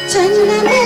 शिवना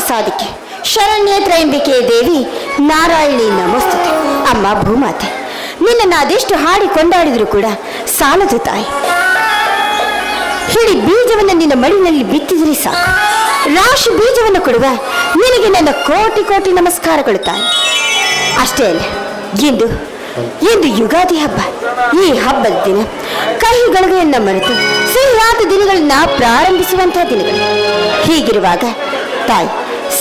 ಸಾಧಿಕೆ ಶರಣ್ಯೇ ತ್ರಯಂಬಿಕೆ ದೇವಿ ನಾರಾಯಣಿ ನಮಸ್ತುತೆ. ಅಮ್ಮ ಭೂಮಾತೆ, ನಿನ್ನನ್ನು ಅದೆಷ್ಟು ಹಾಡಿ ಕೊಂಡಾಡಿದ್ರು ಕೂಡ ಸಾಲದು ತಾಯಿ. ಹಿಡಿ ಬೀಜವನ್ನು ನಿನ್ನ ಮಡಿನಲ್ಲಿ ಬಿತ್ತಿದ್ರೆ ಸಾಕು, ರಾಶಿ ಬೀಜವನ್ನು ಕೊಡುವ ನಿನಗೆ ನನ್ನ ಕೋಟಿ ಕೋಟಿ ನಮಸ್ಕಾರಗಳು ತಾಯಿ. ಅಷ್ಟೇ ಅಲ್ಲ, ಇಂದು ಯುಗಾದಿ ಹಬ್ಬ. ಈ ಹಬ್ಬದ ದಿನ ಕಹಿ ಗಳಿಗೆಯನ್ನ ಮರೆತು ಸಿಹಿಯಾದ ದಿನಗಳನ್ನ ಪ್ರಾರಂಭಿಸುವಂತಹ ದಿನಗಳು. ಹೀಗಿರುವಾಗ ತಾಯಿ,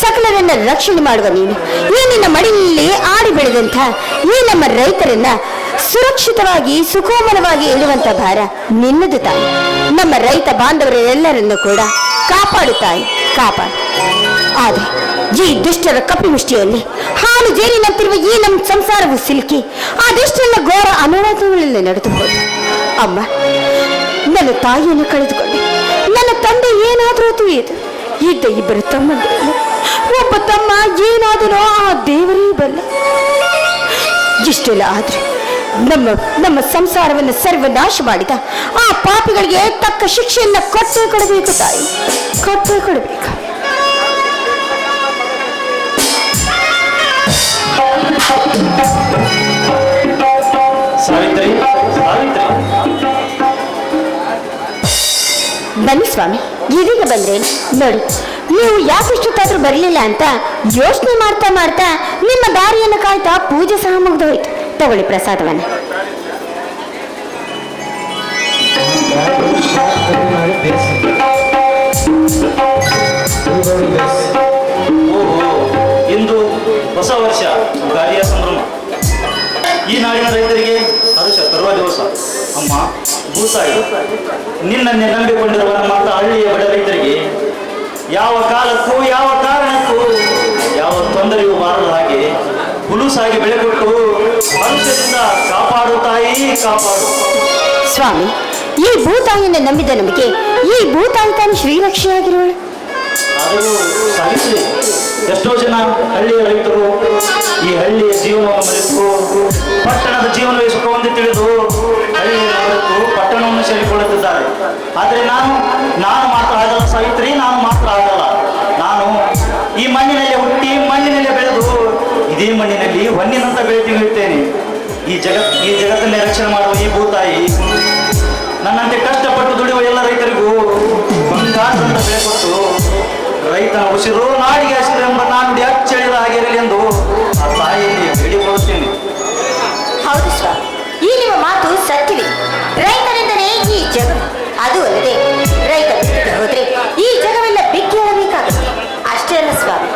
ಸಕಲರನ್ನ ರಕ್ಷಣೆ ಮಾಡುವ ನೀನು ಈ ನಿನ್ನ ಮಡಿಯಲ್ಲಿ ಆಡಿ ಬೆಳೆದಂಥ ಈ ನಮ್ಮ ರೈತರನ್ನ ಸುರಕ್ಷಿತವಾಗಿ ಸುಕೋಮಲವಾಗಿ ಇಡುವಂತ ಭಾರ ನಿನ್ನದು ತಾಯಿ. ನಮ್ಮ ರೈತ ಬಾಂಧವರೆಲ್ಲರನ್ನು ಕೂಡ ಕಾಪಾಡು ತಾಯಿ, ಕಾಪಾಡು. ಆದರೆ ಈ ದುಷ್ಟರ ಕಪಿಮುಷ್ಟಿಯಲ್ಲಿ ಹಾಲು ಜೇನಿನಂತಿರುವ ಈ ನಮ್ಮ ಸಂಸಾರವು ಸಿಲುಕಿ ಅದೆಷ್ಟೆಲ್ಲ ಘೋರ ಅನುರಾಧಗಳಲ್ಲಿ ನಡೆದು ಹೋದು. ಅಮ್ಮ, ನನ್ನ ತಾಯಿಯನ್ನು ಕಳೆದುಕೊಂಡೆ, ನನ್ನ ತಂದೆ ಏನಾದರೂ ತಿಳಿಯದು. ಇದ್ದ ಇಬ್ಬರು ತಮ್ಮಂದಿರಲ್ಲ, ಒಬ್ಬ ತಮ್ಮ ಏನಾದನೋ ಆ ದೇವರೇ ಬಲ್ಲ. ಇಷ್ಟೆಲ್ಲ ಆದ್ರೆ ನಮ್ಮ ಸಂಸಾರವನ್ನು ಸರ್ವನಾಶ ಮಾಡಿದ ಆ ಪಾಪಿಗಳಿಗೆ ತಕ್ಕ ಶಿಕ್ಷೆಯನ್ನ ಕೊಟ್ಟೇ ಕೊಡಬೇಕು ತಾಯಿ, ಕೊಟ್ಟೇ ಕೊಡಬೇಕು. ಬನ್ನಿ ಸ್ವಾಮಿ, ಇದೀಗ ಬಂದ್ರೇನು ನೋಡಿ. ನೀವು ಯಾಕಿಷ್ಟೊತ್ತಾದ್ರೂ ಬರಲಿಲ್ಲ ಅಂತ ಯೋಚನೆ ಮಾಡ್ತಾ ಮಾಡ್ತಾ ನಿಮ್ಮ ದಾರಿಯನ್ನು ಕಾಯ್ತಾ ಪೂಜೆ ಸಹ ಮುಗಿದೋಯ್ತು. ತಗೊಳ್ಳಿ ಪ್ರಸಾದವನ್ನ. ಇಂದು ಹೊಸ ವರ್ಷ, ಗಾಳಿಯ ಸಂಭ್ರಮ. ಈ ನಾಡಿನ ರೈತರಿಗೆ ಹರ್ಷ ತರುವ ದಿವಸ. ಅಮ್ಮ ಭೂತಾಯಿ, ನಿನ್ನನ್ನೇ ನಂಬಿಕೊಂಡಿರುವ ನಮ್ಮ ಹಳ್ಳಿಯ ಬಡ ರೈತರಿಗೆ ಯಾವ ಕಾಲಕ್ಕೂ ಯಾವ ಕಾರಣಕ್ಕೂ ಯಾವ ತೊಂದರೆಯೂ ಬಾರದ ಹಾಗೆ ಹುಲುಸಾಗಿ ಬೆಳೆ ಕೊಟ್ಟು ಭವಿಷ್ಯದಿಂದ ಕಾಪಾಡು ತಾಯಿ, ಕಾಪಾಡು. ಸ್ವಾಮಿ, ಈ ಭೂತಾಯಿಯನ್ನು ನಂಬಿದ ನಮಗೆ ಈ ಭೂತಾಯಿ ತಾನು ಶ್ರೀರಕ್ಷೆಯಾಗಿರುವಳು. ಅದು ಸಹಿಸಿ ಎಷ್ಟೋ ಜನ ಹಳ್ಳಿಯ ರೈತರು ಈ ಹಳ್ಳಿಯ ಜೀವನವನ್ನು ಮರೆತು ಪಟ್ಟಣದ ಜೀವನವೇ ಸುಖವೆಂದು ತಿಳಿದು ಹಳ್ಳಿಯನ್ನು ಮರೆತು ಪಟ್ಟಣವನ್ನು ಸೇರಿಕೊಳ್ಳುತ್ತಿದ್ದಾರೆ. ಆದರೆ ನಾನು ಮಾತ್ರ ಆಗಲ್ಲ ಸಾವಿತ್ರಿ, ನಾನು ಮಾತ್ರ ಆಗಲ್ಲ. ನಾನು ಈ ಮಣ್ಣಿನಲ್ಲೇ ಹುಟ್ಟಿ ಮಣ್ಣಿನಲ್ಲೇ ಬೆಳೆದು ಇದೇ ಮಣ್ಣಿನಲ್ಲಿ ಹೊನ್ನಿನಂತ ಬೆಳೆಯುತ್ತೇನೆ. ಈ ಜಗತ್ತನ್ನೇ ರಕ್ಷಣೆ ಮಾಡುವ ಈ ಭೂತಾಯಿ ನನ್ನಂತೆ ಕಷ್ಟಪಟ್ಟು ದುಡಿಯುವ ಎಲ್ಲ ರೈತರಿಗೂ ಬಂಗಾರದಂತ ಬೆಳೆ ಕೊಟ್ಟು ರೈತನ ಉಸಿರು ನಾಡಿಗೆ ಹಸಿರು ಎಂಬ ನಾನುಡಿ ಅಚ್ಚಳಿದ ಆಗಿರಲಿ ಎಂದು ಆ ತಾಯಿಯಲ್ಲಿ ಬೇಡಿಕೊಳ್ಳುತ್ತೇನೆ. ಹೌದು ಸ್ವಾಮಿ, ಈ ನಿಮ್ಮ ಮಾತು ಸತ್ಯವೇ. ರೈತರೆಂದರೆ ಈ ಜಗ. ಅದು ಅಲ್ಲದೆ ರೈತ ಹೋದ್ರೆ ಈ ಜಗವೆಲ್ಲ ಬಿಕ್ಕೇಳಬೇಕಾಗುತ್ತೆ. ಅಷ್ಟೇ ಅಲ್ಲ ಸ್ವಾಮಿ,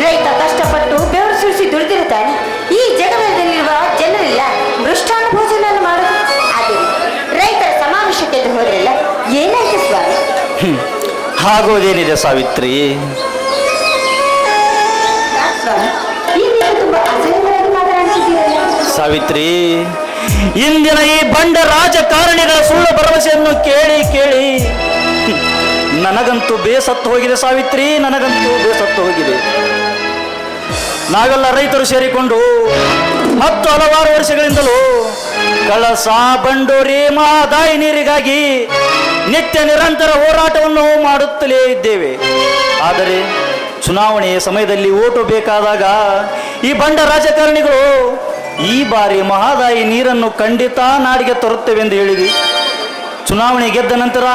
ರೈತ ಕಷ್ಟಪಟ್ಟು ಬೆವರು ಸುರಿಸಿ ದುಡಿದಿರುತ್ತಾನೆ. ಈ ಜಗದಲ್ಲಿರುವ ಜನರೆಲ್ಲ ಮೃಷ್ಟಾನ್ನ ಭೋಜನ ಮಾಡೋದು. ಅದೇ ರೈತರ ಸಮಾವೇಶಕ್ಕೆ ಹೋದ್ರೆಲ್ಲ ಏನಾಯ್ತು ಸ್ವಾಮಿ? ಆಗೋದೇನಿದೆ ಸಾವಿತ್ರಿ? ಸಾವಿತ್ರಿ, ಇಂದಿನ ಈ ಬಂಡ ರಾಜಕಾರಣಿಗಳ ಸುಳ್ಳು ಭರವಸೆಯನ್ನು ಕೇಳಿ ಕೇಳಿ ನನಗಂತೂ ಬೇಸತ್ತು ಹೋಗಿದೆ ಸಾವಿತ್ರಿ, ನನಗಂತೂ ಬೇಸತ್ತು ಹೋಗಿದೆ. ನಾವೆಲ್ಲ ರೈತರು ಸೇರಿಕೊಂಡು ಹಲವಾರು ವರ್ಷಗಳಿಂದಲೂ ಕಳಸ ಬಂಡೂರಿ ಮಹದಾಯಿ ನೀರಿಗಾಗಿ ನಿತ್ಯ ನಿರಂತರ ಹೋರಾಟವನ್ನು ಮಾಡುತ್ತಲೇ ಇದ್ದೇವೆ. ಆದರೆ ಚುನಾವಣೆಯ ಸಮಯದಲ್ಲಿ ಓಟು ಬೇಕಾದಾಗ ಈ ಬಂಡ ರಾಜಕಾರಣಿಗಳು ಈ ಬಾರಿ ಮಹದಾಯಿ ನೀರನ್ನು ಖಂಡಿತ ನಾಡಿಗೆ ತರುತ್ತೇವೆಂದು ಹೇಳಿದೆ. ಚುನಾವಣೆ ಗೆದ್ದ ನಂತರ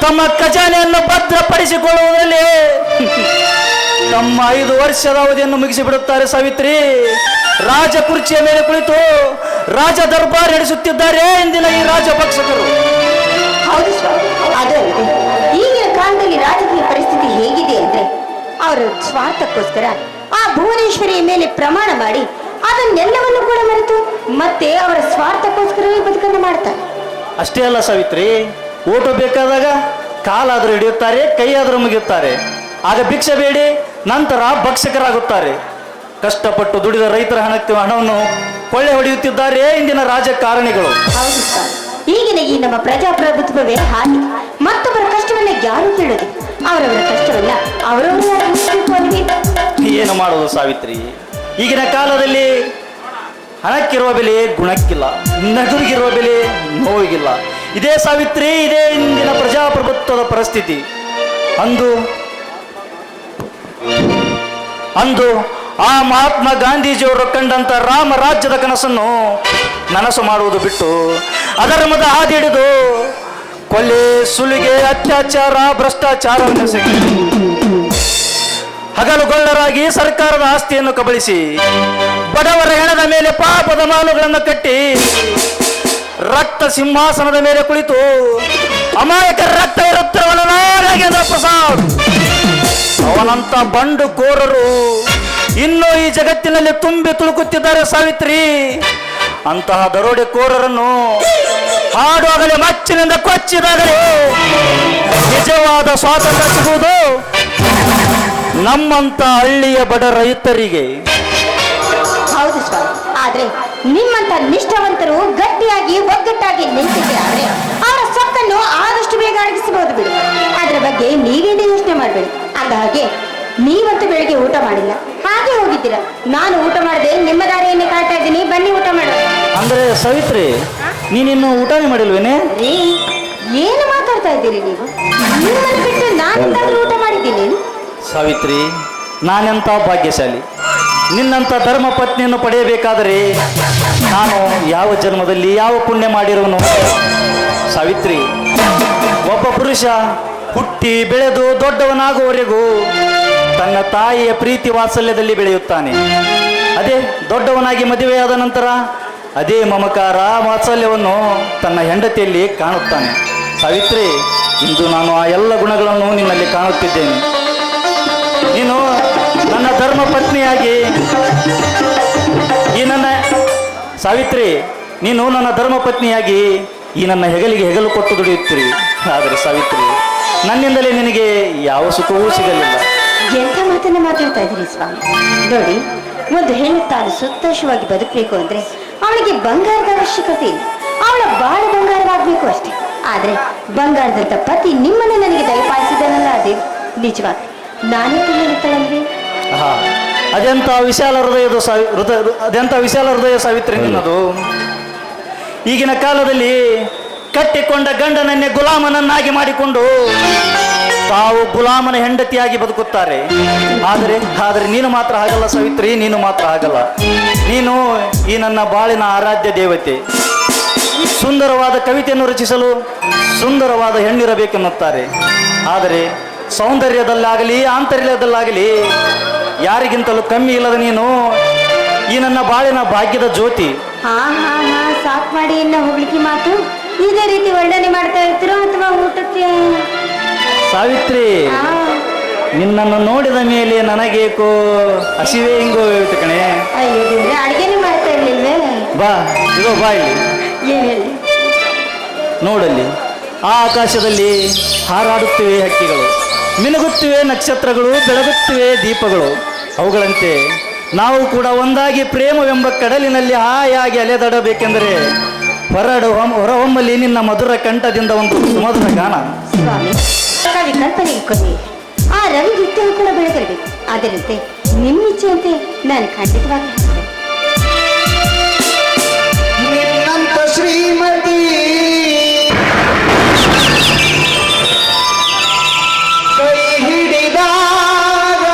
ತಮ್ಮ ಖಜಾನೆಯನ್ನು ಭದ್ರಪಡಿಸಿಕೊಳ್ಳುವುದರಲ್ಲಿ ತಮ್ಮ 5 ವರ್ಷದ ಅವಧಿಯನ್ನು ಮುಗಿಸಿಬಿಡುತ್ತಾರೆ ಸಾವಿತ್ರಿ. ರಾಜ ಕುರ್ಚಿಯ ಮೇಲೆ ಕುಳಿತು ರಾಜ ದರ್ಬಾರ್ ನಡೆಸುತ್ತಿದ್ದಾರೆ ಇಂದಿನ ಈ ರಾಜಪಕ್ಷಕರು. ಹೌದು ಸ್ವಾಮಿ, ಅದು ಈಗಿನ ಕಾಲದಲ್ಲಿ ರಾಜಕೀಯ ಪರಿಸ್ಥಿತಿ ಹೇಗಿದೆ ಅಂದ್ರೆ ಅವರ ಸ್ವಾರ್ಥಕ್ಕೋಸ್ಕರ ಆ ಭುವನೇಶ್ವರಿಯ ಮೇಲೆ ಪ್ರಮಾಣ ಮಾಡಿ ಅದನ್ನೆಲ್ಲವನ್ನು ಕೂಡ ಮರೆತು ಮತ್ತೆ ಅವರ ಸ್ವಾರ್ಥಕ್ಕೋಸ್ಕರವೇ ಬದುಕನ್ನು ಮಾಡ್ತಾರೆ. ಅಷ್ಟೇ ಅಲ್ಲ ಸಾವಿತ್ರಿ, ಓಟು ಬೇಕಾದಾಗ ಕಾಲಾದರೂ ಹಿಡಿಯುತ್ತಾರೆ, ಕೈಯಾದರೂ ಮುಗಿಯುತ್ತಾರೆ. ಆಗ ಭಿಕ್ಷೆ ಬೇಡಿ ನಂತರ ಭಕ್ಷಕರಾಗುತ್ತಾರೆ. ಕಷ್ಟಪಟ್ಟು ದುಡಿದ ರೈತರ ಹಣವನ್ನು ಕೊಳ್ಳೆ ಹೊಡೆಯುತ್ತಿದ್ದಾರೆ ಇಂದಿನ ರಾಜಕಾರಣಿಗಳು. ಹೌದು ಸರ್, ಈಗಿನ ಈ ನಮ್ಮ ಪ್ರಜಾಪ್ರಭುತ್ವವೇ ಹಾಗೆ. ಮತ್ತೊಬ್ಬರ ಕಷ್ಟವನ್ನ ಯಾರು ಕೇಳೋದು? ಅವರವರ ಕಷ್ಟವನ್ನ ಅವರವರೇ. ಏನು ಮಾಡೋದು ಸಾವಿತ್ರಿ? ಈಗಿನ ಕಾಲದಲ್ಲಿ ಹಣಕ್ಕಿರುವ ಬೆಲೆ ಗುಣಕ್ಕಿಲ್ಲ, ನಗುವಿಗಿರುವ ಬೆಲೆ ನೋವಿಗಿಲ್ಲ. ಇದೇ ಸಾವಿತ್ರಿ, ಇದೇ ಇಂದಿನ ಪ್ರಜಾಪ್ರಭುತ್ವದ ಪರಿಸ್ಥಿತಿ. ಅಂದು ಅಂದು ಆ ಮಹಾತ್ಮ ಗಾಂಧೀಜಿಯವರು ಕಂಡಂತ ರಾಮ ರಾಜ್ಯದ ಕನಸನ್ನು ನನಸು ಮಾಡುವುದು ಬಿಟ್ಟು ಅಧರ್ಮದ ಹಾದಿ ಹಿಡಿದು ಕೊಲೆ, ಸುಲಿಗೆ, ಅತ್ಯಾಚಾರ, ಭ್ರಷ್ಟಾಚಾರವೆಸಗಿ ಹಗಲುಗೊಳ್ಳರಾಗಿ ಸರ್ಕಾರದ ಆಸ್ತಿಯನ್ನು ಕಬಳಿಸಿ ಬಡವರ ಹೆಣದ ಮೇಲೆ ಪಾಪದ ಮಾಲುಗಳನ್ನು ಕಟ್ಟಿ ರಕ್ತ ಸಿಂಹಾಸನದ ಮೇಲೆ ಕುಳಿತು ಅಮಾಯಕರ ರಕ್ತ ಇರುತ್ತವನ ನಾಗೇಂದ್ರ ಪ್ರಸಾದ್ ಅವನಂತ ಬಂಡುಕೋರರು ಇನ್ನೂ ಈ ಜಗತ್ತಿನಲ್ಲಿ ತುಂಬಿ ತುಳುಕುತ್ತಿದ್ದಾರೆ ಸಾವಿತ್ರಿ. ಅಂತಹ ದರೋಡೆಕೋರರನ್ನು ಹಾಡುವಾಗಲೇ ಮಚ್ಚಿನಿಂದ ಕೊಚ್ಚಿದಾಗಲೇ ನಿಜವಾದ ಸ್ವಾತಂತ್ರ್ಯ ಸಿಗುವುದು ನಮ್ಮಂತ ಹಳ್ಳಿಯ ಬಡ ರೈತರಿಗೆ. ಹೌದು ಸ್ವಾಮಿ, ಆದ್ರೆ ನಿಮ್ಮಂತ ನಿಷ್ಠಾವಂತರು ಗಟ್ಟಿಯಾಗಿ ಒಗ್ಗಟ್ಟಾಗಿ ನಿಂತಿದ್ರೆ ಆದ್ರೆ ಅವರ ಸೊಕ್ಕನ್ನು ಆದಷ್ಟು ಬೇಗ ಅಡಗಿಸಬಹುದು ಬಿಡು. ಅದರ ಬಗ್ಗೆ ನೀವೇನೇ ಯೋಚನೆ ಮಾಡಬೇಡಿ. ಅಂದ ಹಾಗೆ ನೀವಂತೂ ಬೆಳಿಗ್ಗೆ ಊಟ ಮಾಡಿಲ್ಲ, ಹಾಗೆ ಹೋಗಿದ್ದೀರಾ. ನಾನು ಊಟ ಮಾಡದೆ ನಿಮ್ಮ ದಾರಿಯನ್ನೇ ಕಾಯ್ತಾ ಇದ್ದೀನಿ, ಬನ್ನಿ ಊಟ ಮಾಡ. ಅಂದ್ರೆ ಸಾವಿತ್ರಿ, ನೀನಿನ್ನು ಊಟನೇ ಮಾಡಿಲ್ವೇನೆ? ರೀ, ಏನು ಮಾತಾಡ್ತಾ ಇದ್ದೀರಿ ನೀವು? ನಿಮ್ಮನ್ನು ಬಿಟ್ಟು ನಾನೆಂದಾದ್ರೂ ಊಟ ಮಾಡಿದ್ದೀನಿ? ಸಾವಿತ್ರಿ, ನಾನೆಂತ ಭಾಗ್ಯಶಾಲಿ. ನಿನ್ನಂಥ ಧರ್ಮ ಪತ್ನಿಯನ್ನು ಪಡೆಯಬೇಕಾದರೆ ನಾನು ಯಾವ ಜನ್ಮದಲ್ಲಿ ಯಾವ ಪುಣ್ಯ ಮಾಡಿರುವನು? ಸಾವಿತ್ರಿ, ಒಬ್ಬ ಪುರುಷ ಹುಟ್ಟಿ ಬೆಳೆದು ದೊಡ್ಡವನಾಗುವವರೆಗೂ ತನ್ನ ತಾಯಿಯ ಪ್ರೀತಿ ವಾತ್ಸಲ್ಯದಲ್ಲಿ ಬೆಳೆಯುತ್ತಾನೆ. ಅದೇ ದೊಡ್ಡವನಾಗಿ ಮದುವೆಯಾದ ನಂತರ ಅದೇ ಮಮಕಾರ ವಾತ್ಸಲ್ಯವನ್ನು ತನ್ನ ಹೆಂಡತಿಯಲ್ಲಿ ಕಾಣುತ್ತಾನೆ. ಸಾವಿತ್ರಿ, ಇಂದು ನಾನು ಆ ಎಲ್ಲ ಗುಣಗಳನ್ನು ನಿನ್ನಲ್ಲಿ ಕಾಣುತ್ತಿದ್ದೇನೆ. ನೀನು ನನ್ನ ಧರ್ಮ ಪತ್ನಿಯಾಗಿ ಈ ನನ್ನ ಸಾವಿತ್ರಿ, ನೀನು ನನ್ನ ಧರ್ಮ ಪತ್ನಿಯಾಗಿ ಈ ನನ್ನ ಹೆಗಲಿಗೆ ಹೆಗಲು ಕೊಟ್ಟು ದುಡಿಯುತ್ತೀರಿ. ಆದರೆ ಸಾವಿತ್ರಿ, ನನ್ನಿಂದಲೇ ನಿನಗೆ ಯಾವ ಸುಖವೂ ಸಿಗಲಿಲ್ಲ. ಎಂಥ ಮಾತನ್ನ ಮಾತಾಡ್ತಾ ಇದ್ದೀರಿ ಸ್ವಾಮಿ? ನೋಡಿ, ಒಂದು ಹೆಣ್ಣು ತಾನು ಸಂತೋಷವಾಗಿ ಬದುಕಬೇಕು ಅಂದ್ರೆ ಅವಳಿಗೆ ಬಂಗಾರದ ಅವಶ್ಯಕತೆ ಇಲ್ಲ, ಅವಳ ಬಾಳ ಬಂಗಾರವಾಗಬೇಕು ಅಷ್ಟೇ. ಆದ್ರೆ ಬಂಗಾರದಂತ ಪತಿ ನಿಮ್ಮನ್ನು ನನಗೆ ದಯಪಾಲಿಸಿದನಲ್ಲ, ಅದೇ ನಿಜವಾಗಿ ನಾನೇ ತಿಳಿಯುತ್ತಳಲ್ವೇ? ಹಾ, ಅದೆಂಥ ವಿಶಾಲ ಹೃದಯದ ಅದೆಂಥ ವಿಶಾಲ ಹೃದಯ ಸಾವಿತ್ರಿ ನಿನ್ನದು. ಈಗಿನ ಕಾಲದಲ್ಲಿ ಕಟ್ಟಿಕೊಂಡ ಗಂಡನನ್ನೇ ಗುಲಾಮನನ್ನಾಗಿ ಮಾಡಿಕೊಂಡು ತಾವು ಗುಲಾಮನ ಹೆಂಡತಿಯಾಗಿ ಬದುಕುತ್ತಾರೆ. ಆದರೆ ನೀನು ಮಾತ್ರ ಹಾಗಲ್ಲ ಸಾವಿತ್ರಿ, ನೀನು ಮಾತ್ರ ಹಾಗಲ್ಲ. ನೀನು ಈ ನನ್ನ ಬಾಳಿನ ಆರಾಧ್ಯ ದೇವತೆ. ಸುಂದರವಾದ ಕವಿತೆಯನ್ನು ರಚಿಸಲು ಸುಂದರವಾದ ಹೆಣ್ಣಿರಬೇಕೆನ್ನುತ್ತಾರೆ. ಆದರೆ ಸೌಂದರ್ಯದಲ್ಲಾಗಲಿ ಆಂತರ್ಯದಲ್ಲಾಗಲಿ ಯಾರಿಗಿಂತಲೂ ಕಮ್ಮಿ ಇಲ್ಲದ ನೀನು ಈ ನನ್ನ ಬಾಳಿನ ಭಾಗ್ಯದ ಜ್ಯೋತಿ. ಹಾ ಹಾ ಹಾ, ಸಾಕ್ ಮಾಡಿ ಇನ್ನ ಹೋಗ್ಲಿಕ್ಕೆ ಮಾತು. ಇದೇ ರೀತಿ ವರ್ಣನೆ ಮಾಡ್ತಾ ಇರ್ತೀರೋ ಅಥವಾ ಊಟಕ್ಕೆ? ಸಾವಿತ್ರಿ, ನಿನ್ನನ್ನು ನೋಡಿದ ಮೇಲೆ ನನಗೇಕೋ ಹಸಿವೆ ಹಿಂಗೋ ಹೇಳ್ತು ಕಣೆ. ಅಯ್ಯೋ ದೇವ್ರೆ, ಅಡಿಗೆನೇ ಮಾಡ್ತಾ ಇರ್ಲಿಲ್ವೇ? ಬಾ, ಇಗೋ ಬಾ ಇಲ್ಲಿ. ಏನ್ ಹೇಳಿ? ನೋಡಲ್ಲಿ ಆ ಆಕಾಶದಲ್ಲಿ ಹಾರಾಡುತ್ತಿವೆ ಹಕ್ಕಿಗಳು, ಮಿನುಗುತ್ತಿವೆ ನಕ್ಷತ್ರಗಳು, ಬೆಳಗುತ್ತಿವೆ ದೀಪಗಳು. ಅವುಗಳಂತೆ ನಾವು ಕೂಡ ಒಂದಾಗಿ ಪ್ರೇಮವೆಂಬ ಕಡಲಿನಲ್ಲಿ ಹಾಯಾಗಿ ಅಲೆದಾಡಬೇಕೆಂದರೆ ಹೊರಹೊಮ್ಮಲಿ ನಿನ್ನ ಮಧುರ ಕಂಠದಿಂದ ಒಂದು ಸುಮಧುರ ಗಾನ. ಸ್ವಾಮಿ, ಕವಿ ಕಲ್ಪನೆಗೆ ಕೊನೆ ಆ ರವಿ ನಿತ್ಯವೂ ಕೂಡ ಬೆಳಗಿರಬೇಕು. ಅದರಂತೆ ನಿಮ್ಮಿಚ್ಛೆಯಂತೆ ನಾನು ಖಂಡಿತವಾಗಿ ಹಾಕ್ತೇನೆ. ನಿನ್ನಂತ ಶ್ರೀಮತಿ ಕೈ ಹಿಡಿದಾಗ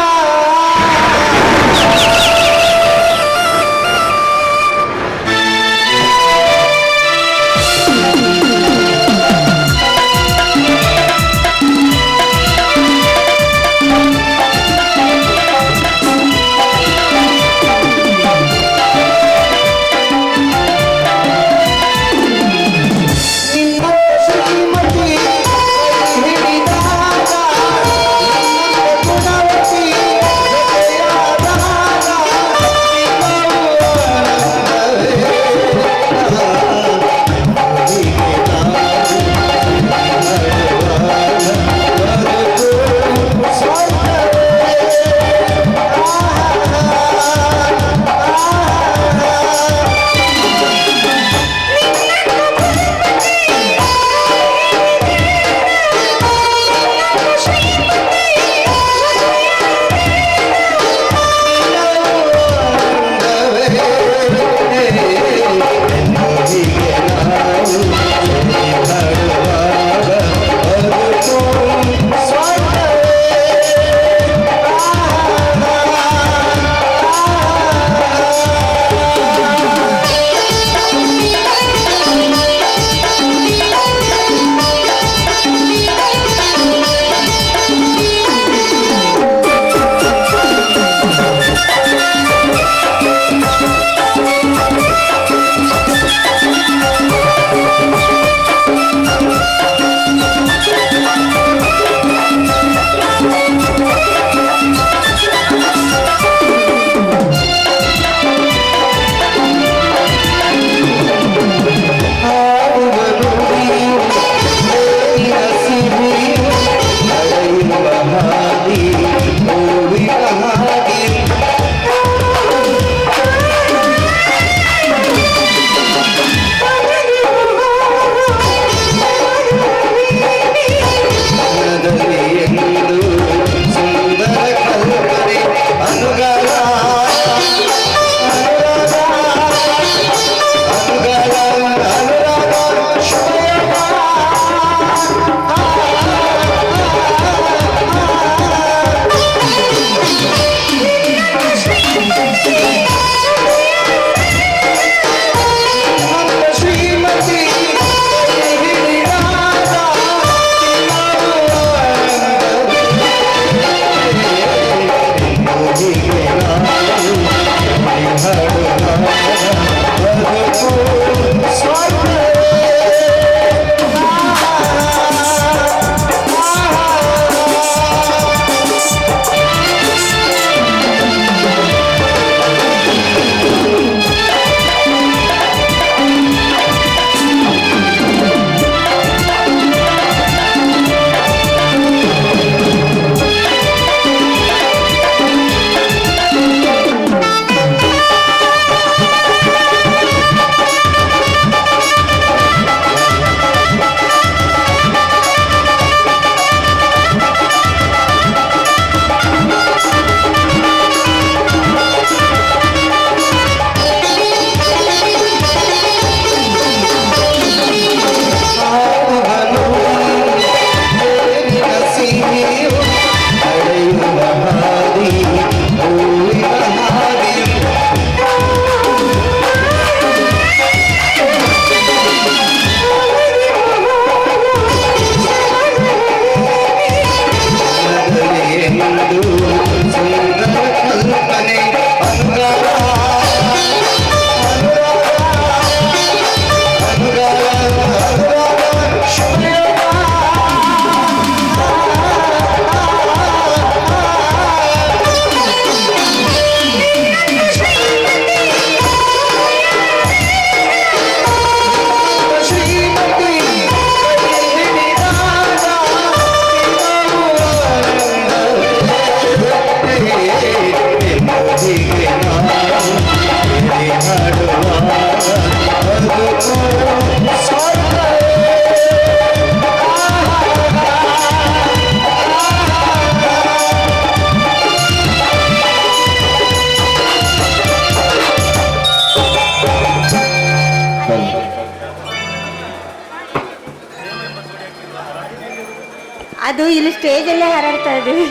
ಅದು ಇಲ್ಲಿ ಸ್ಟೇಜಲ್ಲೇ ಹಾರಾಡ್ತಾ ಇದ್ದೀವಿ.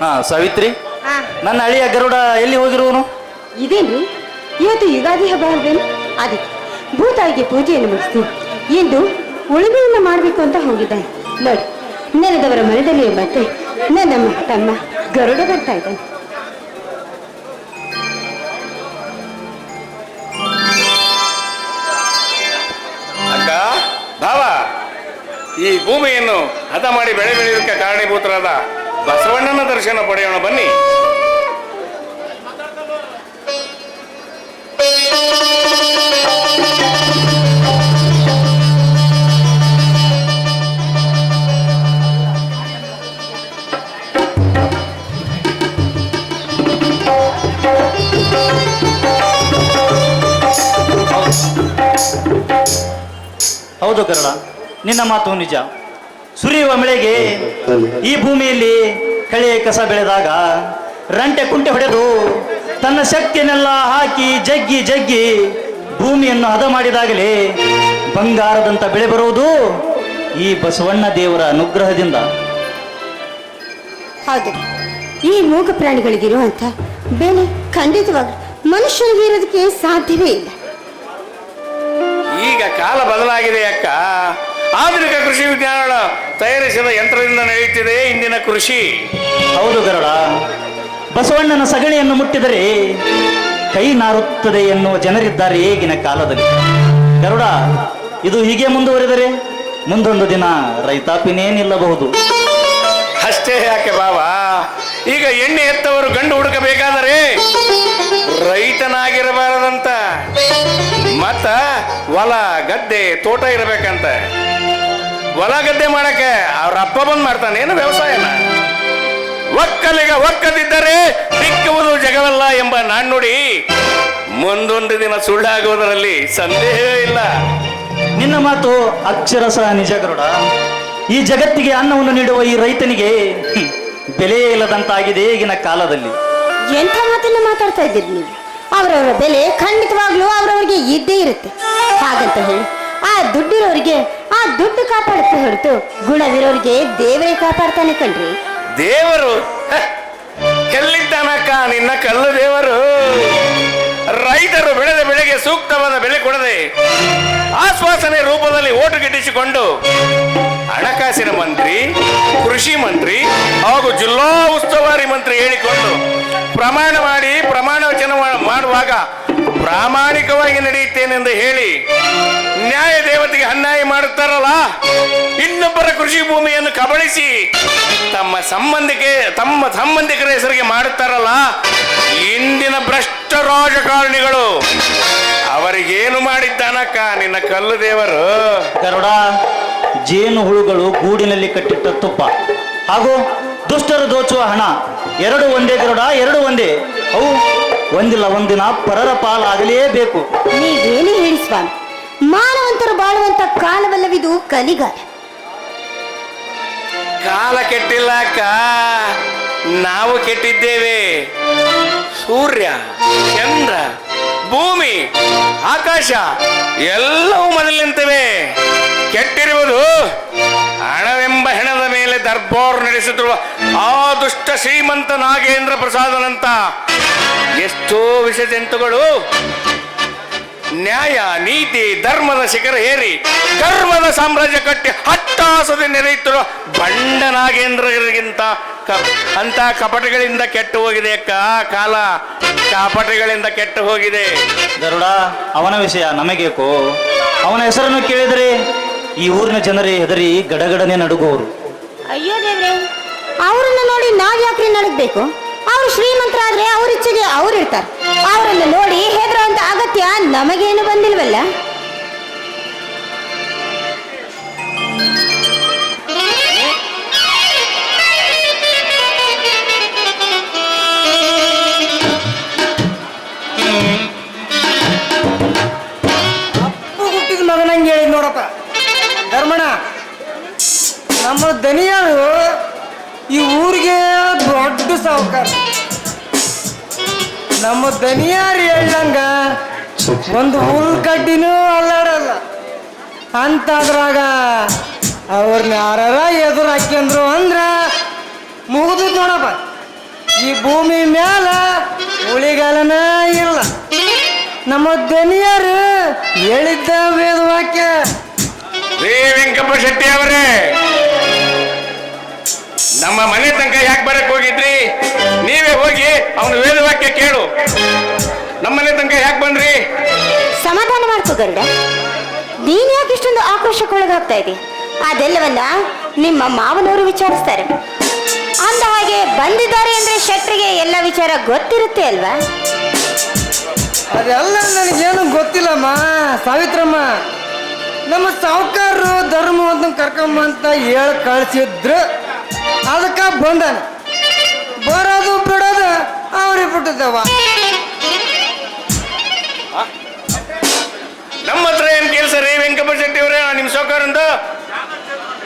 ಹಾ ಸಾವಿತ್ರಿ, ಹಾ ನನ್ನ ಅಳಿಯ ಗರುಡ ಎಲ್ಲಿ ಹೋಗಿರುವನು? ಇದೇನ್ರಿ, ಇವತ್ತು ಯುಗಾದಿ ಹಬ್ಬ ಅಲ್ವೇನು? ಅದಕ್ಕೆ ಭೂತಾಯಿಗೆ ಪೂಜೆಯನ್ನು ಮುಗಿಸ್ತೀವಿ ಎಂದು ಉಳುಮೆಯನ್ನು ಮಾಡಬೇಕು ಅಂತ ಹೋಗಿದ್ದಾನೆ. ನೋಡಿ, ನೆನೆದವರ ಮನದಲ್ಲಿ ಮತ್ತೆ ನನ್ನ ತಮ್ಮ ಗರುಡ ಬರ್ತಾ ಇದ್ದಾನೆ. ಅಕ್ಕ, ಭಾವ, ಈ ಭೂಮಿಯನ್ನು ಹದ ಮಾಡಿ ಬೆಳೆ ಬೆಳೆಯೋದಕ್ಕೆ ಕಾರಣೀಭೂತರಾದ ಬಸವಣ್ಣನ ದರ್ಶನ ಪಡೆಯೋಣ ಬನ್ನಿ. ಹೌದು ಗರುಡ, ನಿನ್ನ ಮಾತು ನಿಜ. ಸುರಿಯುವ ಮಳೆಗೆ ಈ ಭೂಮಿಯಲ್ಲಿ ಕಳೆ ಕಸ ಬೆಳೆದಾಗ ರಂಟೆ ಕುಂಟೆ ಹೊಡೆದು ತನ್ನ ಶಕ್ತಿಯನ್ನೆಲ್ಲ ಹಾಕಿ ಜಗ್ಗಿ ಜಗ್ಗಿ ಭೂಮಿಯನ್ನು ಹದ ಮಾಡಿದಾಗಲೇ ಬಂಗಾರದಂತ ಬೆಳೆ ಬರುವುದು ಈ ಬಸವಣ್ಣ ದೇವರ ಅನುಗ್ರಹದಿಂದ. ಹೌದು, ಈ ಮೂಕ ಪ್ರಾಣಿಗಳಿಗಿರುವಂತ ಬೆಲೆ ಖಂಡಿತವಾಗ್ಲೂ ಮನುಷ್ಯನಿಗೆ ಇರೋದಕ್ಕೆ ಸಾಧ್ಯವೇ ಇಲ್ಲ. ಈಗ ಕಾಲ ಬದಲಾಗಿದೆ ಅಕ್ಕ. ಆಧುನಿಕ ಕೃಷಿ ವಿಜ್ಞಾನಗಳ ತಯಾರಿಸಿದ ಯಂತ್ರದಿಂದ ನಡೆಯುತ್ತಿದೆ ಇಂದಿನ ಕೃಷಿ. ಹೌದು ಗರುಡ, ಬಸವಣ್ಣನ ಸಗಣಿಯನ್ನು ಮುಟ್ಟಿದರೆ ಕೈ ನಾರುತ್ತದೆ ಎನ್ನುವ ಜನರಿದ್ದಾರೆ ಈಗಿನ ಕಾಲದಲ್ಲಿ. ಗರುಡ, ಇದು ಹೀಗೆ ಮುಂದುವರೆದರೆ ಮುಂದೊಂದು ದಿನ ರೈತಾಪಿನೇ ನಿಲ್ಲಬಹುದು. ಅಷ್ಟೇ ಯಾಕೆ ಬಾಬಾ, ಈಗ ಎಣ್ಣೆ ಎತ್ತವರು ಗಂಡು ಹುಡುಕಬೇಕಾದರೆ ರೈತನಾಗಿರಬಾರದಂತ, ಮತ್ತ ಹೊಲ ಗದ್ದೆ ತೋಟ ಇರಬೇಕಂತ. ಹೊಲ ಗದ್ದೆ ಮಾಡಕ್ಕೆ ಅವ್ರ ಅಪ್ಪ ಬಂದ್ ಮಾಡ್ತಾನೇನು ವ್ಯವಸಾಯನ? ಒಕ್ಕಲಿಗ ಒಕ್ಕದಿದ್ದರೆ ಸಿಕ್ಕುವುದು ಜಗವಲ್ಲ ಎಂಬ ನಾಣ್ಣುಡಿ ಮುಂದೊಂದು ದಿನ ಸುಳ್ಳಾಗುವುದರಲ್ಲಿ ಸಂದೇಹವೇ ಇಲ್ಲ. ನಿನ್ನ ಮಾತು ಅಕ್ಷರಶಃ ನಿಜ ಗರುಡ. ಈ ಜಗತ್ತಿಗೆ ಅನ್ನವನ್ನು ನೀಡುವ ಈ ರೈತನಿಗೆ ಬೆಲೆಯೇ ಇಲ್ಲದಂತಾಗಿದೆ ಈಗಿನ ಕಾಲದಲ್ಲಿ. ಎಂಥ ಮಾತನ್ನ ಮಾತಾಡ್ತಾ ಇದ್ದೀರಿ ನೀವು? ಅವರವರ ಬೆಲೆ ಖಂಡಿತವಾಗ್ಲೂ ಅವರವರಿಗೆ ಇದ್ದೇ ಇರುತ್ತೆ. ಹಾಗಂತ ಹೇಳಿ ಆ ದುಡ್ಡಿರೋರಿಗೆ ಆ ದುಡ್ಡು ಕಾಪಾಡುತ್ತೆ ಹೊರತು ಗುಣವಿರೋರಿಗೆ ದೇವರೇ ಕಾಪಾಡ್ತಾನೆ ಕಣ್ರಿ. ದೇವರು ಎಲ್ಲಿದ್ದಾನಕ್ಕ ನಿನ್ನ ಕಲ್ಲು ದೇವರು? ರೈತರು ಬೆಳೆದ ಬೆಳೆಗೆ ಸೂಕ್ತವಾದ ಬೆಲೆ ಕೊಡದೆ ಆಶ್ವಾಸನೆ ರೂಪದಲ್ಲಿ ಓಟು ಗಿಟ್ಟಿಸಿಕೊಂಡು ಹಣಕಾಸಿನ ಮಂತ್ರಿ, ಕೃಷಿ ಮಂತ್ರಿ ಹಾಗೂ ಜಿಲ್ಲಾ ಉಸ್ತುವಾರಿ ಮಂತ್ರಿ ಹೇಳಿಕೊಂಡು ಪ್ರಮಾಣ ಮಾಡಿ ಪ್ರಮಾಣ ವಚನ ಮಾಡುವಾಗ ಪ್ರಾಮಾಣಿಕವಾಗಿ ನಡೆಯುತ್ತೇನೆಂದು ಹೇಳಿ ನ್ಯಾಯ ದೇವತೆಗೆ ಅನ್ಯಾಯ ಮಾಡುತ್ತಾರಲ್ಲ, ಇನ್ನೊಬ್ಬರ ಕೃಷಿ ಭೂಮಿಯನ್ನು ಕಬಳಿಸಿ ತಮ್ಮ ಸಂಬಂಧಿಕರ ಹೆಸರಿಗೆ ಮಾಡುತ್ತಾರಲ್ಲ ಇಂದಿನ ಭ್ರಷ್ಟ ರಾಜಕಾರಣಿಗಳು. ಅವರಿಗೇನು ಮಾಡಿದ್ದಾನಕ್ಕ ನಿನ್ನ ಕಲ್ಲು ದೇವರು? ಗರುಡ, ಜೇನು ಹುಳುಗಳು ಗೂಡಿನಲ್ಲಿ ಕಟ್ಟಿಟ್ಟ ತುಪ್ಪ ಹಾಗೂ ದುಷ್ಟರು ದೋಚುವ ಹಣ ಎರಡು ಒಂದೇ ಗರುಡ, ಎರಡು ಒಂದೇ. ಅವು ಒಂದಿಲ್ಲ ಒಂದಿನ ಪರರ ಪಾಲಾಗಲೇಬೇಕು. ನೀವೇನೇ ಹೇಳಿ ಸ್ವಾಮಿ, ಮಾನವಂತರು ಬಾಳುವಂತ ಕಾಲವಲ್ಲವಿದು ಕಲಿಗಾಲ. ಕಾಲ ಕೆಟ್ಟಿಲ್ಲ ಅಕ್ಕ, ನಾವು ಕೆಟ್ಟಿದ್ದೇವೆ. ಸೂರ್ಯ, ಚಂದ್ರ, ಭೂಮಿ, ಆಕಾಶ ಎಲ್ಲವೂ ಮೊದಲಿನಂತಿವೆ. ಕೆಟ್ಟಿರುವುದು ಹಣವೆಂಬ ಹೆಣದ ಮೇಲೆ ದರ್ಬಾರ್ ನಡೆಸುತ್ತಿರುವ ಆ ದುಷ್ಟ ಶ್ರೀಮಂತ ನಾಗೇಂದ್ರ ಪ್ರಸಾದನಂತ ಎಷ್ಟೋ ವಿಷಜಂತುಗಳು ನ್ಯಾಯ ನೀತಿ ಧರ್ಮದ ಶಿಖರ ಏರಿ ಕರ್ಮದ ಸಾಮ್ರಾಜ್ಯ ಕಟ್ಟಿ ಹಟ್ಟಾಸದೆ ನೆರೆಯುತ್ತಿರುವ ಬಂಡ ನಾಗೇಂದ್ರರಿಗಿಂತ ಅಂತ ಕಪಟಗಳಿಂದ ಕೆಟ್ಟು ಹೋಗಿದೆ ಅಕ್ಕ. ಕಾಲ ಕಪಟಗಳಿಂದ ಕೆಟ್ಟು ಹೋಗಿದೆ. ಗರುಡ, ಅವನ ವಿಷಯ ನಮಗೇಕೋ? ಅವನ ಹೆಸರನ್ನು ಕೇಳಿದರೆ ಈ ಊರಿನ ಜನರೇ ಹೆದರಿ ಗಡಗಡನೆ ನಡುಗೋರು. ಅಯ್ಯೋ ದೇವ್ರೆ, ಅವರನ್ನ ನೋಡಿ ನಾವ್ ಯಾಕ್ರಿ ನಡಗ್ಬೇಕು? ಅವ್ರು ಶ್ರೀಮಂತರಾದ್ರೆ ಅವ್ರ ಇಚ್ಛೆಗೆ ಅವ್ರು ಇರ್ತಾರೆ. ಅವರನ್ನು ನೋಡಿ ಹೆದರುವಂತ ಅಗತ್ಯ ನಮಗೇನು ಬಂದಿಲ್ವಲ್ಲ. ಅಪ್ಪು ಹುಟ್ಟಿದ ಮಗನಂಗೆ ಹೇಳಿದ್ ನೋಡಪ್ಪ ಧರ್ಮಣ್ಣ. ನಮ್ಮ ದನಿಯಾಳು ಈ ಊರಿಗೆ ದೊಡ್ಡ ಸಾಹುಕಾರ. ನಮ್ಮ ದನಿಯಾರು ಹೇಳಂಗ ಒಂದು ಹುಲ್ಕಡ್ಡಿನೂ ಅಲ್ಲಾಡಲ್ಲ ಅಂತದ್ರಾಗ ಅವ್ರನ್ನ ಯಾರ ಎದುರು ಹಾಕ್ಯಂದ್ರು ಅಂದ್ರ ಮುಗಿದು ನೋಡಪ್ಪ. ಈ ಭೂಮಿ ಮ್ಯಾಲ ಉಳಿಗಾಲನ ಇಲ್ಲ. ನಮ್ಮ ದನಿಯರು ಹೇಳಿದ್ದ ವೇದ ವಾಕ್ಯ. ರೇ ವೆಂಕಪ್ಪ ಶೆಟ್ಟಿ ಅವರೇ, ನಮ್ಮ ಮನೆ ತನಕ ಯಾಕೆ ಬರಕ್ ಹೋಗಿದ್ರಿ? ನೀವೇ ಹೋಗಿ ಅವನ ವೇದವಾಕ್ಯ ಕೇಳು. ನಮ್ಮನೆ ತನಕ ಯಾಕೆ ಬಂದ್ರಿ? ಸಮಾಧಾನ ಮಾಡ್ಕೋ ಗರುಡ. ನೀನ್ ಯಾಕೆ ಇಷ್ಟೊಂದು ಆಕ್ರೋಶಕ್ಕೊಳಗಾಗ್ತಾ ಇದ್ದಿ? ಅದೆಲ್ಲವನ್ನ ನಿಮ್ಮ ಮಾವನವರು ವಿಚಾರಿಸ್ತಾರೆ. ಅಂದ ಹಾಗೆ ಬಂದಿದ್ದಾರೆ ಅಂದ್ರೆ ಶೆಟ್ರಿಗೆ ಎಲ್ಲ ವಿಚಾರ ಗೊತ್ತಿರುತ್ತೆ ಅಲ್ವಾ? ಅದೆಲ್ಲ ನನಗೇನು ಗೊತ್ತಿಲ್ಲಮ್ಮ ಸಾವಿತ್ರಮ್ಮ. ನಮ್ಮ ಸಾವುಕಾರರು ಧರ್ಮವಂತ ಕರ್ಕೊಂಬಂತ ಹೇಳಿ ಕಳಿಸಿದ್ರು, ಅದಕ್ಕೆ ಬಂದಾನ. ಬರೋದು ಬಿಡೋದು ಅವ್ರಿಗೆ ಬಿಟ್ಟಿದ್ದವ. ನಮ್ಮ ಹತ್ರ ಏನ್ ಕೆಲಸ ರೀ ವೆಂಕಪ್ಪ ಶೆಟ್ಟಿ ಅವರೇ? ನಿಮ್ ಸಾವುಕಾರಂದು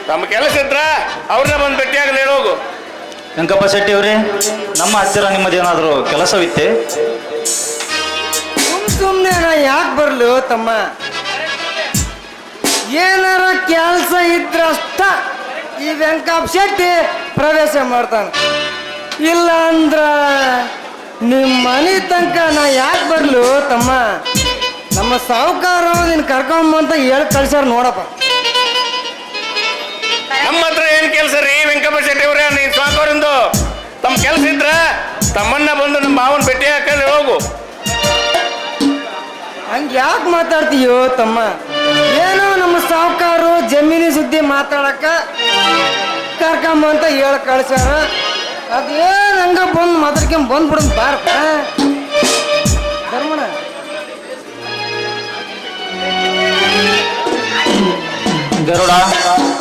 ತಮ್ಮ ಕೆಲಸ ಇದ್ರ ಅವ್ರನ್ನ ಬಂದು ಭೇಟಿಯಾಗಲಿ ಹೇಳೋಗು. ವೆಂಕಪ್ಪ ಶೆಟ್ಟಿ ಅವರೇ, ನಮ್ಮ ಹತ್ತಿರ ನಿಮ್ಮದೇನಾದರೂ ಕೆಲಸವಿತ್ತೆ? ಸುಮ್ಮನೆ ನಾ ಯಾಕೆ ಬರ್ಲು ತಮ್ಮ? ಏನಾರ ಕೆಲಸ ಇದ್ರಷ್ಟ ಈ ವೆಂಕಪ್ಪ ಶೆಟ್ಟಿ ಪ್ರವೇಶ ಮಾಡ್ತಾನೆ. ಇಲ್ಲ ಅಂದ್ರ ನಿಮ್ಮ ಮನೆ ತನಕ ನಾ ಯಾಕೆ ಬರ್ಲು ತಮ್ಮ? ನಮ್ಮ ಸಾವುಕಾರ ನಿನ್ ಕರ್ಕೊಂಬಂತ ಹೇಳಿ ಕಳ್ಸ್ಯಾರ ನೋಡಪ್ಪ. ನಮ್ಮ ಹತ್ರ ಏನ್ ಕೆಲಸ ರೀ ವೆಂಕಪ್ಪ ಶೆಟ್ಟಿ ಅವರೇ? ನೀನ್ ಸಾವುಕಾರಂದು ತಮ್ಮ ಕೆಲಸ ಇದ್ರ ತಮ್ಮನ್ನ ಬಂದು ನಮ್ಮ ಮಾವನ್ ಭೇಟಿ ಹಾಕಲಿ ಹೋಗು. ಹಂಗೆ ಯಾಕೆ ಮಾತಾಡ್ತೀಯೋ ತಮ್ಮ? ಏನೋ ನಮ್ಮ ಸಾವುಕಾರು ಜಮೀನಿ ಸುದ್ದಿ ಮಾತಾಡಕ ಕರ್ಕೊಂಬಂತ ಹೇಳಿ ಕಳ್ಸ್ಯಾರ. ಅದೇನು ಹಂಗ ಬಂದು ಮಾತಾಡ್ಕೊಂಡ್ ಬಂದ್ಬಿಡೋದು ಬಾರಪ್ಪ ಧರ್ಮಣ. ಗರುಡ,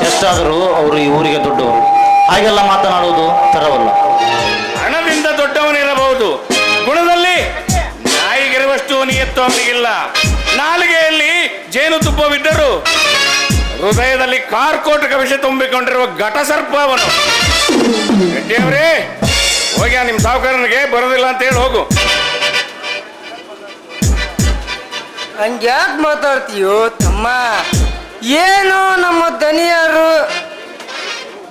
ಎಷ್ಟಾದರೂ ಅವರು ಈ ಊರಿಗೆ ದೊಡ್ಡವರು. ಹಾಗೆಲ್ಲ ಮಾತನಾಡುವುದು ತರವಲ್ಲ. ಹಣದಿಂದ ದೊಡ್ಡವನಿರಬಹುದು, ಗುಣದಲ್ಲಿ ನಾಯಿಗಿರುವಷ್ಟು ನಿಯತ್ತು ಅವನಿಗಿಲ್ಲ. ನಾಲಿಗೆಯಲ್ಲಿ ಜೇನುತುಪ್ಪವಿದ್ದರು, ಹೃದಯದಲ್ಲಿ ಕಾರ್ಕೋಟಕ ವಿಷ ತುಂಬಿಕೊಂಡಿರುವ ಘಟಸರ್ಪ ಅವನು. ಶೆಟ್ಟಿಯವರೇ, ಹೋಗಿ ನಿಮ್ಮ ಸಾವುಕಾರನಿಗೆ ಬರೋದಿಲ್ಲ ಅಂತ ಹೇಳಿ ಹೋಗು. ಹಂಗ್ಯಾಕೆ ಮಾತಾಡ್ತೀಯೋ ತಮ್ಮ? ಏನೋ ನಮ್ಮ ದನಿಯರು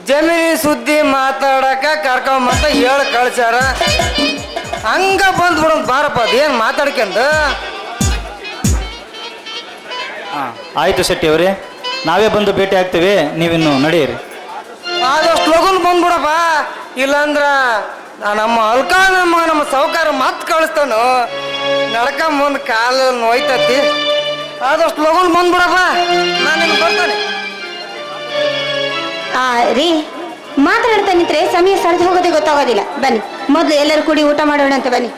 ಜಮೀನಿ ಸುದ್ದಿ ಮಾತಾಡಕ ಕರ್ಕೊಂಬಂತ ಹೇಳಿ ಕಳ್ಸ್ಯಾರ. ಹಂಗ ಬಂದ್ಬಿಡೋದು ಬಾರಪ್ಪ. ಅದೇನು ಮಾತಾಡ್ಕೊಂಡ? ಆಯಿತು ಶೆಟ್ಟಿ ಅವರೇ, ನಾವೇ ಬಂದು ಭೇಟಿ ಆಗ್ತೇವೆ, ನೀವಿನ್ನು ನಡೆಯಿರಿ. ಆದಷ್ಟು ಲಗುನ್ ಬಂದ್ಬಿಡಪ್ಪ. ಇಲ್ಲಾಂದ್ರ ನಮ್ಮ ಅಲ್ಕ ನಮ್ಮ ಸಾವುಕಾರ ಮತ್ತೆ ಕಳಿಸ್ತಾನು. ನಡ್ಕ ಮುಂದೆ ಕಾಲು ನೋಯ್ತತಿ. ಆದಷ್ಟು ಲಗುನ್ ಬಂದ್ಬಿಡಪ್ಪ. ನಾನು ಬರ್ತಾನೆ. ರೀ, ಮಾತಾಡ್ತಾ ನಿಂತ್ರೆ ಸಮಯ ಸರಿದು ಹೋಗೋದೇ ಗೊತ್ತಾಗೋದಿಲ್ಲ. ಬನ್ನಿ, ಮೊದಲು ಎಲ್ಲರೂ ಕೂಡಿ ಊಟ ಮಾಡೋಣ ಅಂತ ಬನ್ನಿ.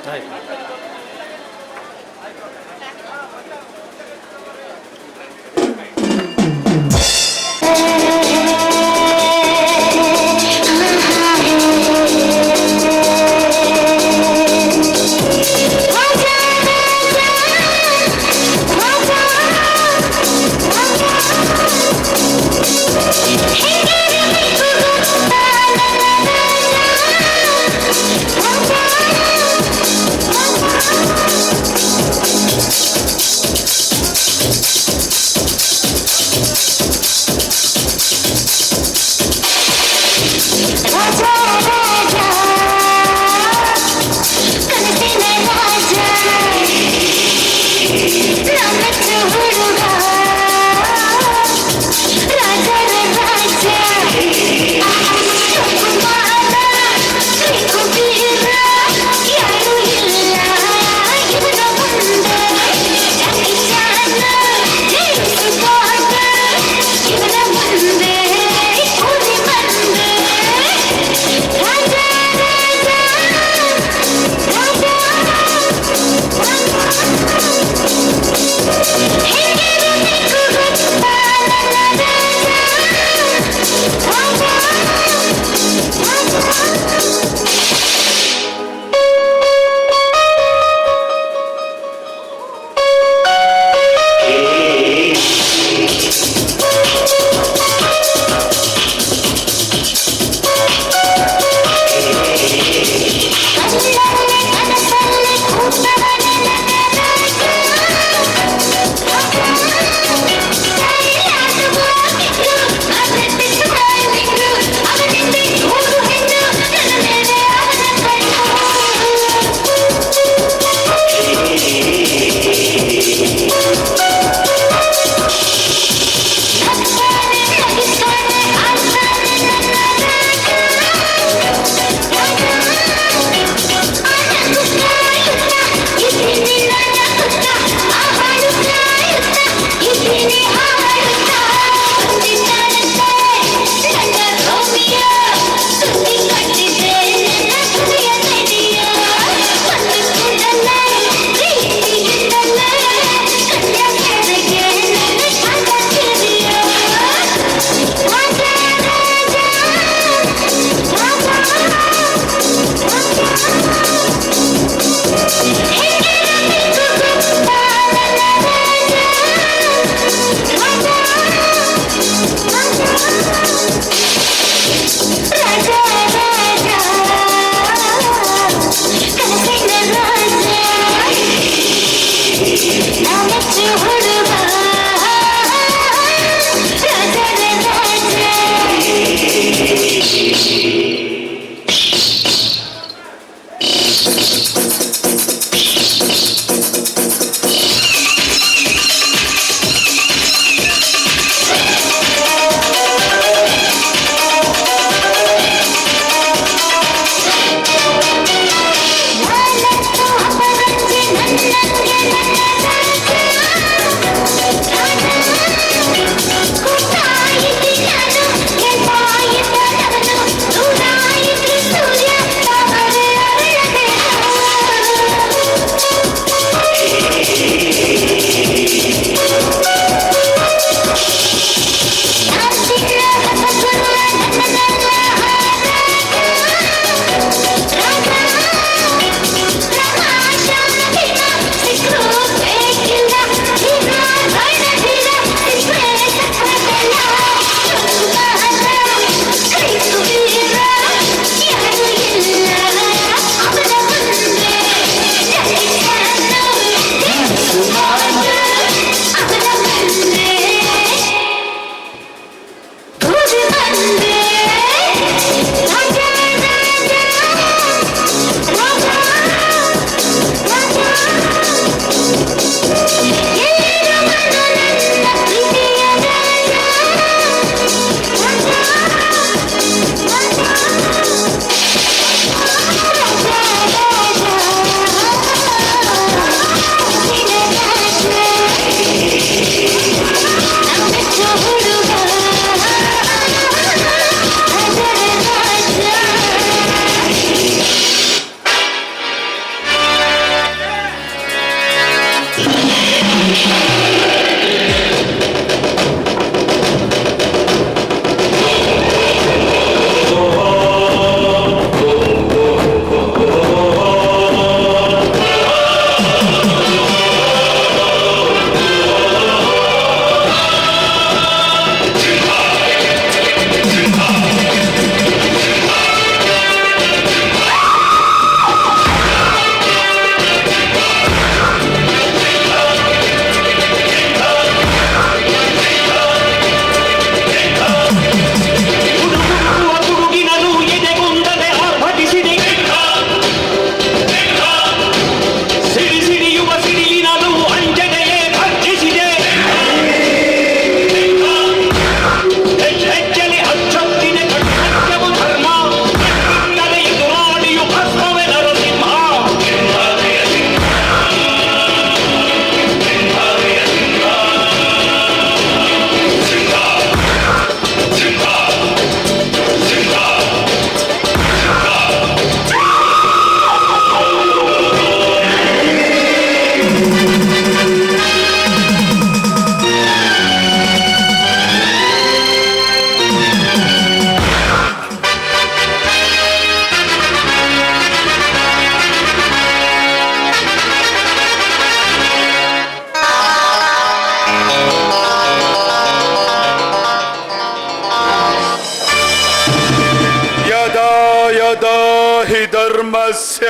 हि धर्मस्य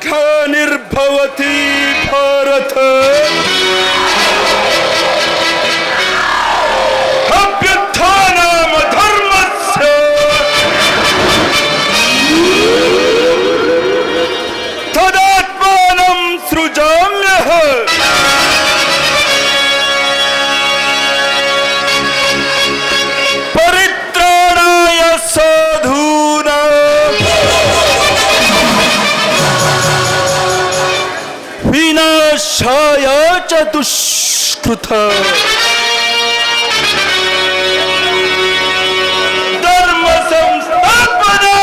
ग्लानिर्भवति भारत अभ्युत्थानं धर्मस्य तदात्मानं सृजाम्यहम् विनाशाय च दुष्कृत धर्म संस्थापनार्थाय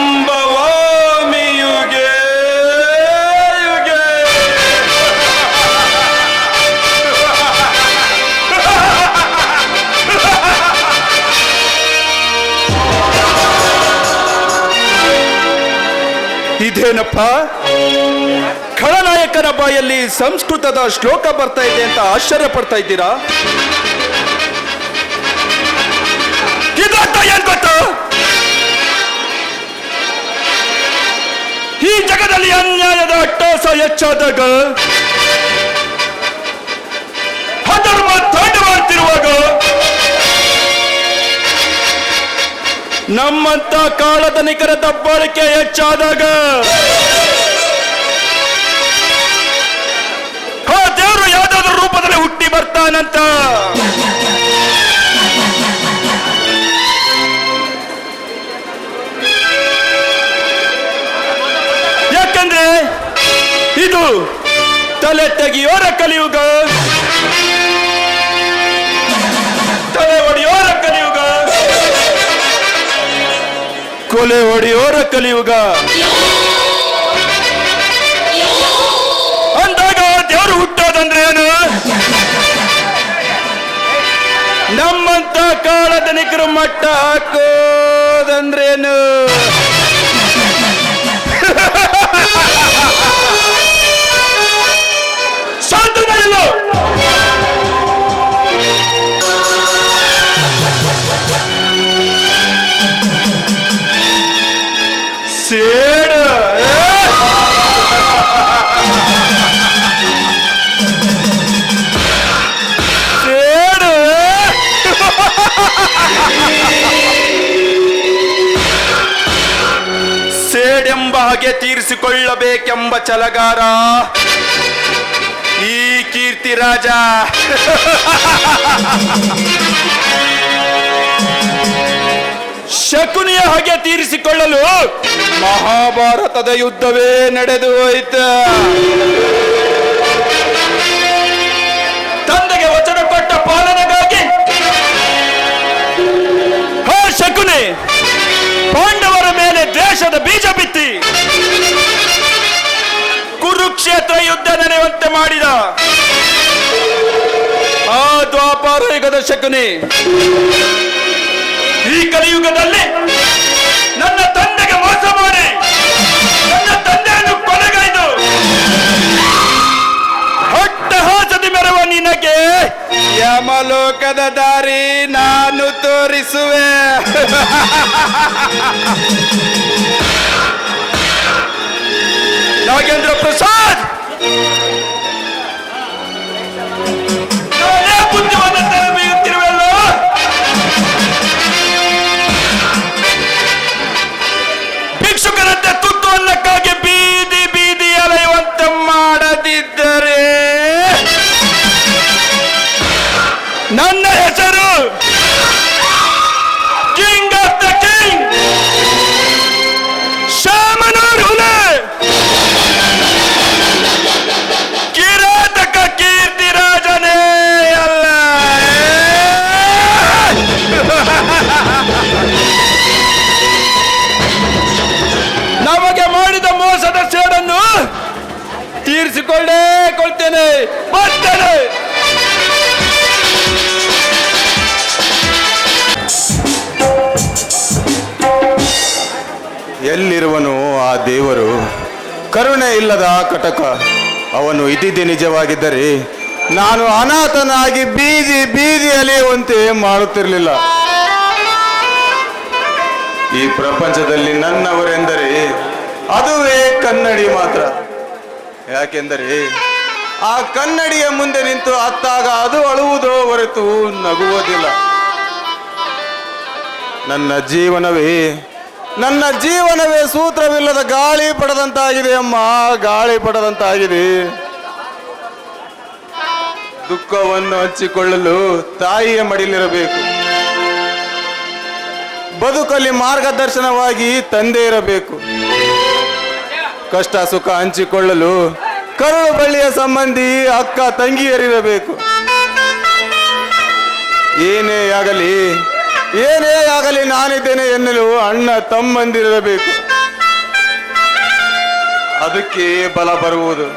संभवामि युगे युगे ಇದೇನಪ್ಪ ಖಳನಾಯಕನ ಬಾಯಲ್ಲಿ ಸಂಸ್ಕೃತದ ಶ್ಲೋಕ ಬರ್ತಾ ಇದೆ ಅಂತ ಆಶ್ಚರ್ಯ ಪಡ್ತಾ ಇದ್ದೀರಾ? ಇದರ್ಥ ಏನ್ ಗೊತ್ತಾ? ಈ ಜಗದಲ್ಲಿ ಅನ್ಯಾಯದ ಅಟ್ಟಹಾಸ ಹೆಚ್ಚಾದಾಗ, ಅಧರ್ಮ ತಾಂಡವಾಡ್ತಿರುವಾಗ, ನಮ್ಮಂತ ಕಾಳಧನಿಕರ ದಬ್ಬಾಳಿಕೆ ಹೆಚ್ಚಾದಾಗ ಆ ದೇವರು ಯಾವ್ದಾದ್ರು ರೂಪದಲ್ಲಿ ಹುಟ್ಟಿ ಬರ್ತಾನಂತ. ಯಾಕಂದ್ರೆ ಇದು ತಲೆ ತೆಗಿಯೋರ ಕಲಿಯುಗ, ತಲೆ ಹೊಡೆಯೋರ ಕಲಿಯುಗ, ಕೊಲೆ ಹೊಡೆಯೋರ ಕಲಿಯುಗ. ಅಂದಾಗ ದೇವರು ಹುಟ್ಟೋದಂದ್ರೆ ಏನು? ನಮ್ಮಂತ ಕಾಳಧನಿಕರು ಮಟ್ಟ ಹಾಕೋದಂದ್ರೇನು? ಸಾಧ್ಯನೇ ಇಲ್ಲ. ಸೇಡ ಸೇಡ ಸೇಡೆಂಬ ಹಾಗೆ ತೀರಿಸಿಕೊಳ್ಳಬೇಕೆಂಬ ಛಲಗಾರ ಈ ಕೀರ್ತಿ ರಾಜ. ಶಕುನಿಯ ಹಾಗೆ ತೀರಿಸಿಕೊಳ್ಳಲು ಮಹಾಭಾರತದ ಯುದ್ಧವೇ ನಡೆದು ಹೋಯಿತು. ತಂದೆಗೆ ವಚನ ಕೊಟ್ಟ ಪಾಲನೆಗಾಗಿ ಮೋಸದ ಬೀಜ ಬಿತ್ತಿ ಕುರುಕ್ಷೇತ್ರ ಯುದ್ಧ ನಡೆಯುವಂತೆ ಮಾಡಿದ ಆ ದ್ವಾಪರ ಯುಗದ ಶಕುನಿ ಈ ಕಲಿಯುಗದಲ್ಲಿ ನನ್ನ ತಂದೆಗೆ ಮೋಸ ಮಾಡಿ ನನ್ನ ತಂದೆಯನ್ನು ಕೊಲೆಗೈದು ಅಟ್ಟಹಾಸದಿ ಮೆರವ ನಿನಗೆ ಯಮಲೋಕದ ದಾರಿ ನಾನು ತೋರಿಸುವೆ. ನಾಗೇಂದ್ರ ಪ್ರಸಾದ್, ನಾನೇ ಬುದ್ಧಿವಾದ ಬೀಗುತ್ತಿರುವೆಲ್ಲ. ಭಿಕ್ಷುಕರಂತೆ ತುತ್ತು ಅನ್ನಕ್ಕಾಗಿ ಬೀದಿ ಬೀದಿ ಅಲೆಯುವಂತೆ ಮಾಡದಿದ್ದರೆ ನನ್ನ ಹೆಸರು king of the king Shamanur ಹುಲೆ, ಕಿರಾತಕ ಕೀರ್ತಿರಾಜನೇ ಅಲ್ಲ. ನಮಗೆ ಮಾಡಿದ ಮೋಸದ ಸೇಡನ್ನು ತೀರಿಸಿಕೊಳ್ಳೇ ಕೊಳ್ತೇನೆ, ಬರ್ತೇನೆ. ಎಲ್ಲಿರುವನು ಆ ದೇವರು? ಕರುಣೆ ಇಲ್ಲದ ಕಟಕ ಅವನು ಇದ್ದಿದ್ದೇ ನಿಜವಾಗಿದ್ದರೆ ನಾನು ಅನಾಥನಾಗಿ ಬೀದಿ ಬೀದಿ ಅಲೆಯುವಂತೆ ಮಾಡುತ್ತಿರಲಿಲ್ಲ. ಈ ಪ್ರಪಂಚದಲ್ಲಿ ನನ್ನವರೆಂದರೆ ಅದುವೇ ಕನ್ನಡಿ ಮಾತ್ರ. ಯಾಕೆಂದರೆ ಆ ಕನ್ನಡಿಯ ಮುಂದೆ ನಿಂತು ಅತ್ತಾಗ ಅದು ಅಳುವುದೋ ಹೊರತು ನಗುವುದಿಲ್ಲ. ನನ್ನ ಜೀವನವೇ ಸೂತ್ರವಿಲ್ಲದ ಗಾಳಿ ಪಡೆದಂತಾಗಿದೆ ಅಮ್ಮ, ಗಾಳಿ ಪಡೆದಂತಾಗಿದೆ. ದುಃಖವನ್ನು ಹಂಚಿಕೊಳ್ಳಲು ತಾಯಿಯ ಮಡಿಲಿರಬೇಕು, ಬದುಕಲ್ಲಿ ಮಾರ್ಗದರ್ಶನವಾಗಿ ತಂದೆ ಇರಬೇಕು, ಕಷ್ಟ ಸುಖ ಹಂಚಿಕೊಳ್ಳಲು ಕರುಳು ಬಳ್ಳಿಯ ಸಂಬಂಧಿ ಅಕ್ಕ ತಂಗಿಯರಿರಬೇಕು. ಏನೇ ಆಗಲಿ ನಾನಿದ್ದೇನೆ ಎನ್ನಲು ಅಣ್ಣ ತಮ್ಮಂದಿರಬೇಕು. ಅದಕ್ಕೆ ಬಲ ಬರುವುದು.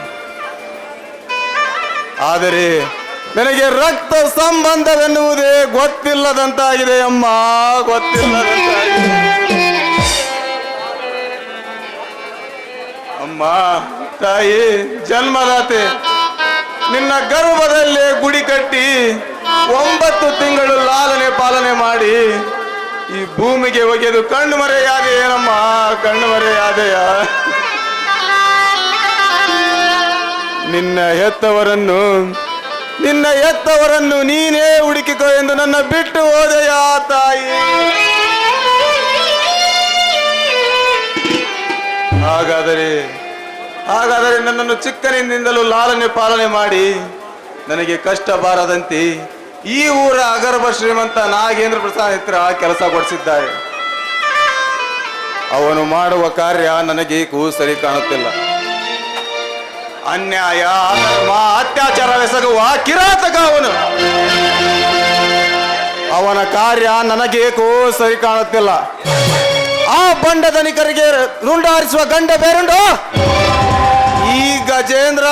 ಆದರೆ ನನಗೆ ರಕ್ತ ಸಂಬಂಧವೆನ್ನುವುದೇ ಗೊತ್ತಿಲ್ಲದಂತಾಗಿದೆ ಅಮ್ಮ, ಗೊತ್ತಿಲ್ಲದಂತಾಗಿದೆ. ಅಮ್ಮ ತಾಯಿ ಜನ್ಮದಾತೆ, ನಿನ್ನ ಗರ್ಭದಲ್ಲೇ ಗುಡಿ ಕಟ್ಟಿ 9 ತಿಂಗಳು ಲಾಲನೆ ಪಾಲನೆ ಮಾಡಿ ಈ ಭೂಮಿಗೆ ಒಗೆದು ಕಣ್ಣು ಮರೆಯಾದೆಯೇನಮ್ಮ, ಕಣ್ಣು ಮರೆಯಾದೆಯ. ನಿನ್ನ ಎತ್ತವರನ್ನು ನೀನೇ ಹುಡುಕಿಕೋ ಎಂದು ನನ್ನ ಬಿಟ್ಟು ಹೋದೆಯ ತಾಯಿ. ಹಾಗಾದರೆ ನನ್ನನ್ನು ಚಿಕ್ಕನಿಂದಲೂ ಲಾಲನೆ ಪಾಲನೆ ಮಾಡಿ ನನಗೆ ಕಷ್ಟ ಬಾರದಂತೆ ಈ ಊರ ಅಗರ್ಭ ಶ್ರೀಮಂತ ನಾಗೇಂದ್ರ ಪ್ರಸಾದ್ ಹತ್ರ ಕೆಲಸ ಕೊಡಿಸಿದ್ದಾರೆ. ಅವನು ಮಾಡುವ ಕಾರ್ಯ ನನಗೇಕೂ ಸರಿ ಕಾಣುತ್ತಿಲ್ಲ. ಅನ್ಯಾಯ, ಅಧರ್ಮ, ಅತ್ಯಾಚಾರವೆಸಗುವ ಕಿರಾತಕ ಅವನ ಕಾರ್ಯ ನನಗೇಕೂ ಸರಿ ಕಾಣುತ್ತಿಲ್ಲ. ಆ ಬಂಡ ಧನಿಕರಿಗೆ ರುಂಡ ಹಾರಿಸುವ ಗಂಡ ಬೇರುಂಡು ಈ ಗಜೇಂದ್ರ